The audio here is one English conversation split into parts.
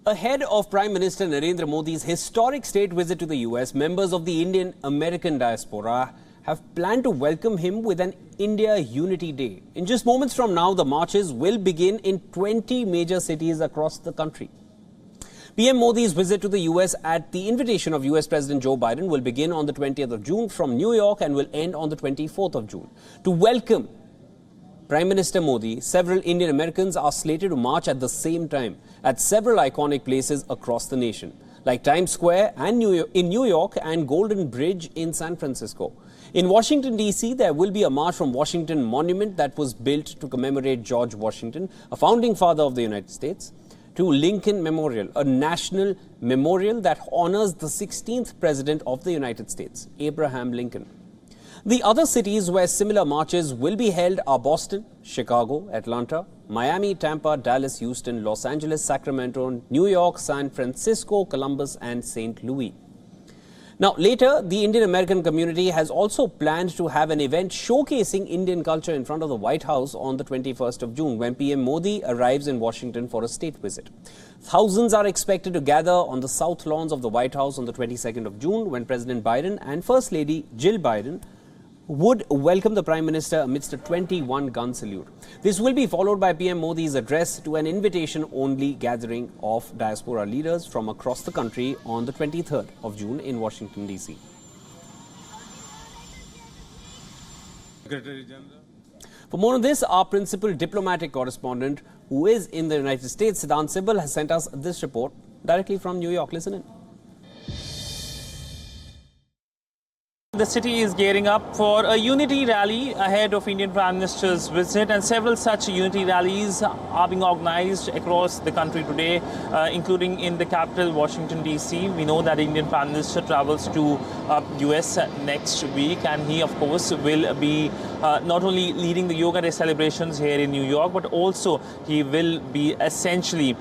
Ahead of Prime Minister Narendra Modi's historic state visit to the US, members of the Indian-American diaspora have planned to welcome him with an India Unity Day. In just moments from now, the marches will begin in 20 major cities across the country. PM Modi's visit to the US at the invitation of US President Joe Biden will begin on the 20th of June from New York and will end on the 24th of June. To welcome Prime Minister Modi, several Indian Americans are slated to march at the same time at several iconic places across the nation, like Times Square in New York and Golden Bridge in San Francisco. In Washington, D.C., there will be a march from Washington Monument that was built to commemorate George Washington, a founding father of the United States, to Lincoln Memorial, a national memorial that honors the 16th President of the United States, Abraham Lincoln. The other cities where similar marches will be held are Boston, Chicago, Atlanta, Miami, Tampa, Dallas, Houston, Los Angeles, Sacramento, New York, San Francisco, Columbus, and St. Louis. Now, later, the Indian American community has also planned to have an event showcasing Indian culture in front of the White House on the 21st of June when PM Modi arrives in Washington for a state visit. Thousands are expected to gather on the south lawns of the White House on the 22nd of June when President Biden and First Lady Jill Biden would welcome the Prime Minister amidst a 21-gun salute. This will be followed by PM Modi's address to an invitation-only gathering of diaspora leaders from across the country on the 23rd of June in Washington, D.C. For more on this, our principal diplomatic correspondent, who is in the United States, Siddhant Sibal, has sent us this report directly from New York. Listen in. The city is gearing up for a unity rally ahead of Indian Prime Minister's visit, and several such unity rallies are being organized across the country today, including in the capital, Washington, D.C. We know that Indian Prime Minister travels to US next week, and he, of course, will be not only leading the Yoga Day celebrations here in New York, but also he will be essentially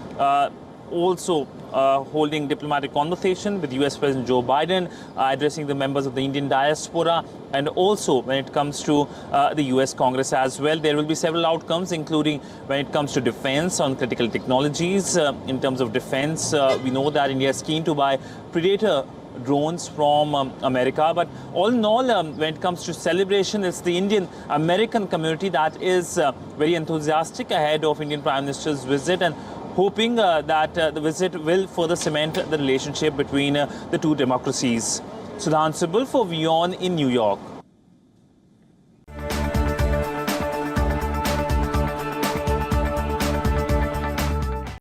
holding diplomatic conversation with US President Joe Biden, addressing the members of the Indian diaspora, and also when it comes to the US Congress as well. There will be several outcomes, including when it comes to defense on critical technologies. In terms of defense, we know that India is keen to buy Predator drones from America, but all in all, when it comes to celebration, it's the Indian American community that is very enthusiastic ahead of Indian Prime Minister's visit, and hoping that the visit will further cement the relationship between the two democracies. Siddhant Sibal for WION in New York.